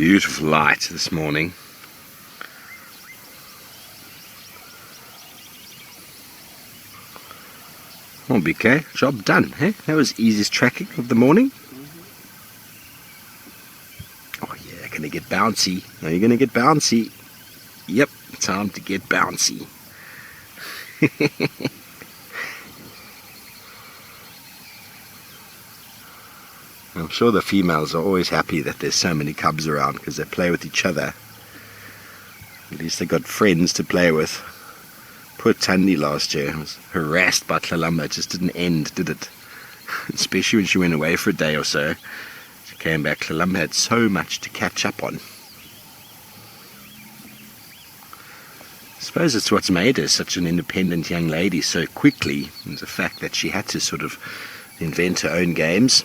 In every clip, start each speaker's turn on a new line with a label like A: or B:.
A: Beautiful light this morning. Oh, BK, job done, hey? That was easiest tracking of the morning. Oh yeah, gonna get bouncy. Are you gonna get bouncy? Yep, time to get bouncy. I'm sure the females are always happy that there's so many cubs around because they play with each other. At least they got friends to play with. Poor Tandy last year was harassed by Tlalamba. It just didn't end, did it? Especially when she went away for a day or so. She came back, Tlalamba had so much to catch up on. I suppose it's what's made her such an independent young lady so quickly. Is the fact that she had to sort of invent her own games,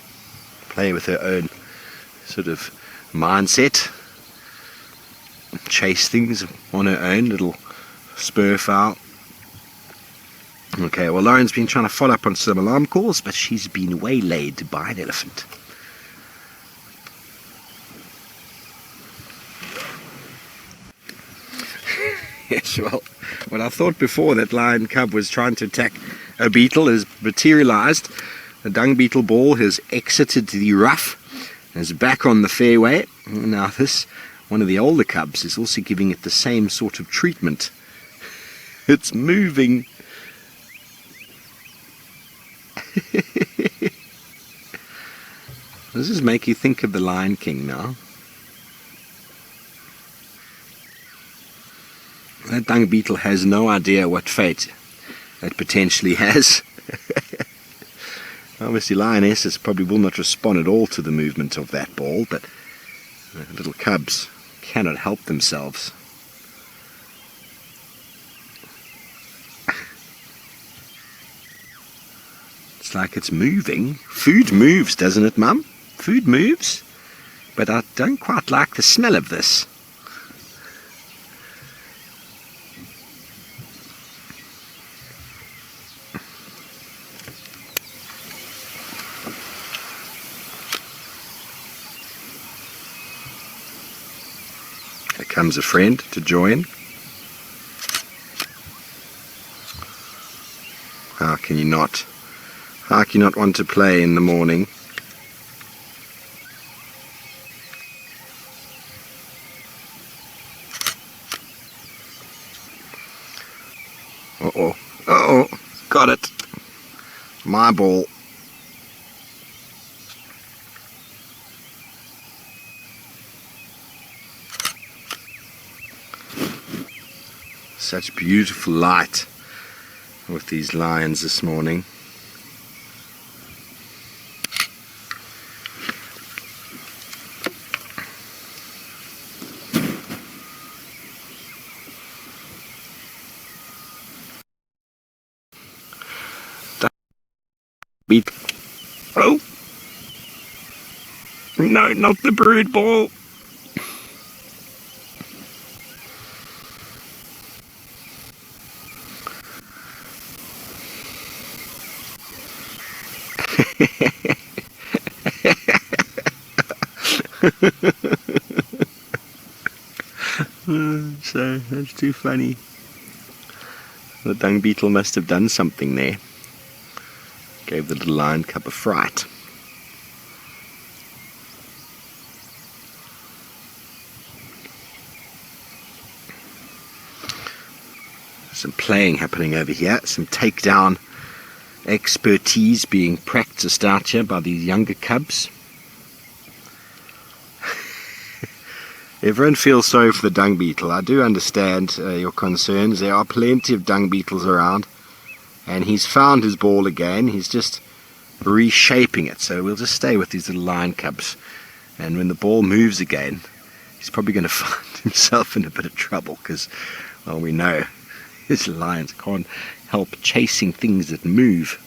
A: play with her own sort of mindset, chase things on her own, little spur fowl. Okay, well, Lauren's been trying to follow up on some alarm calls, but she's been waylaid by an elephant. Yes, well, what I thought before that lion cub was trying to attack a beetle has materialized. The dung beetle ball has exited the rough and is back on the fairway. Now this, one of the older cubs, is also giving it the same sort of treatment. It's moving. Does this make you think of the Lion King now? That dung beetle has no idea what fate it potentially has. Obviously lionesses probably will not respond at all to the movement of that ball, but the little cubs cannot help themselves. It's like it's moving. Food moves, doesn't it, Mum? Food moves, but I don't quite like the smell of this. There comes a friend to join. How can you not? How can you not want to play in the morning? Uh-oh. Uh-oh. Got it. My ball. Such beautiful light with these lions this morning. Beat. Oh! No, not the brood ball. So that's too funny. The dung beetle must have done something there. Gave the little lion cub a fright. Some playing happening over here, some takedown expertise being practiced out here by these younger cubs. Everyone feels sorry for the dung beetle. I do understand your concerns. There are plenty of dung beetles around, and he's found his ball again. He's just reshaping it, so we'll just stay with these little lion cubs, and when the ball moves again, he's probably going to find himself in a bit of trouble, because, well, we know his lions can't help chasing things that move.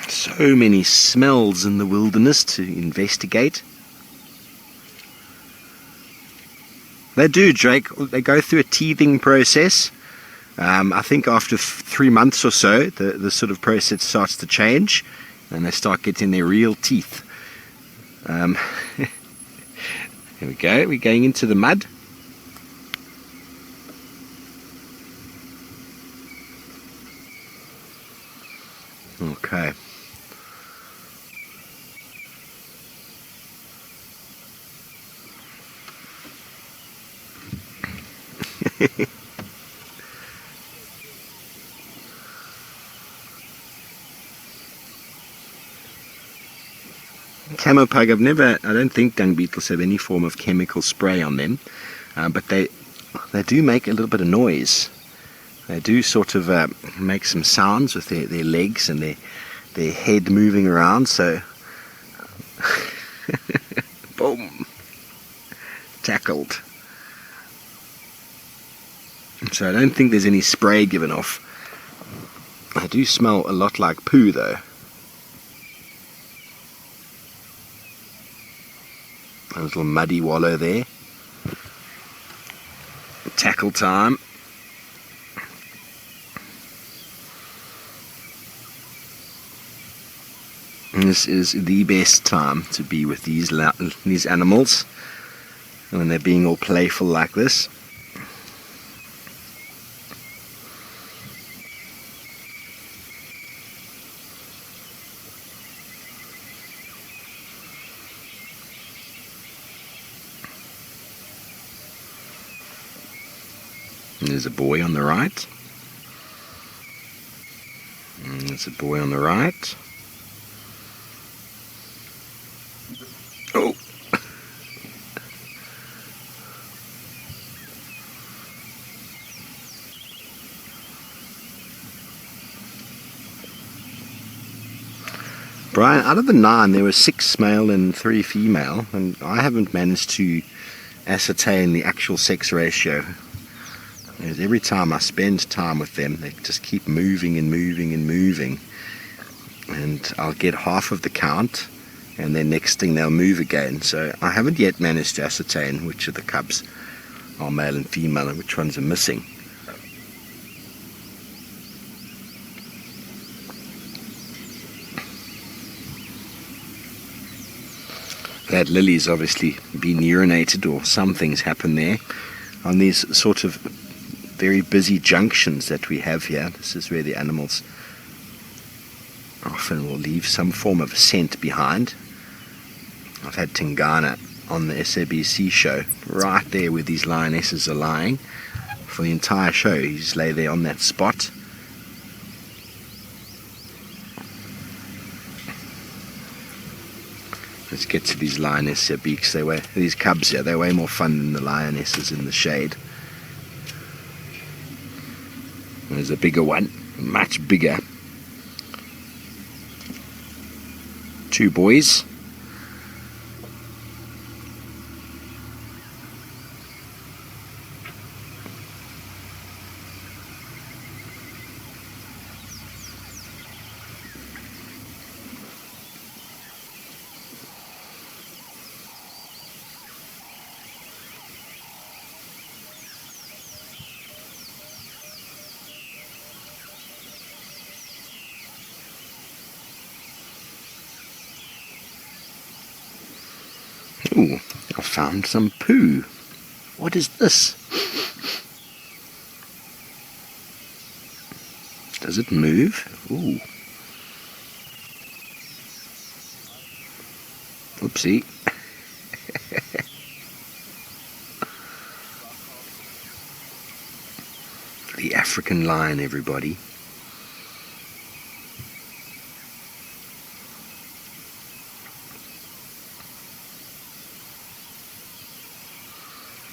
A: So many smells in the wilderness to investigate. They do, Drake. They go through a teething process I think after 3 months or so, the sort of process starts to change, and they start getting their real teeth. Here we go, we're going into the mud. Okay. Camo pug, I don't think dung beetles have any form of chemical spray on them, but they do make a little bit of noise. They do sort of make some sounds with their legs and their head moving around, so boom, tackled. So I don't think there's any spray given off. They do smell a lot like poo though. A little muddy wallow there. Tackle time. And this is the best time to be with these animals when they're being all playful like this. And there's a boy on the right. And there's a boy on the right. Oh! Brian, out of the 9, there were 6 male and 3 female, and I haven't managed to ascertain the actual sex ratio. Because every time I spend time with them, they just keep moving and moving and moving. And I'll get half of the count, and then next thing they'll move again. So I haven't yet managed to ascertain which of the cubs are male and female and which ones are missing. That lily's obviously been urinated, or something's happened there. On these sort of very busy junctions that we have here, this is where the animals often will leave some form of scent behind. I've had Tingana on the SABC show, right there where these lionesses are lying. For the entire show, you just lay there on that spot. Let's get to these lioness here, beaks. These cubs here, they're way more fun than the lionesses in the shade. There's a bigger one, much bigger. 2 boys. Ooh, I found some poo. What is this? Does it move? Ooh. Oopsie. The African lion, everybody.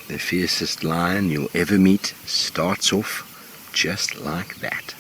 A: The fiercest lion you'll ever meet starts off just like that.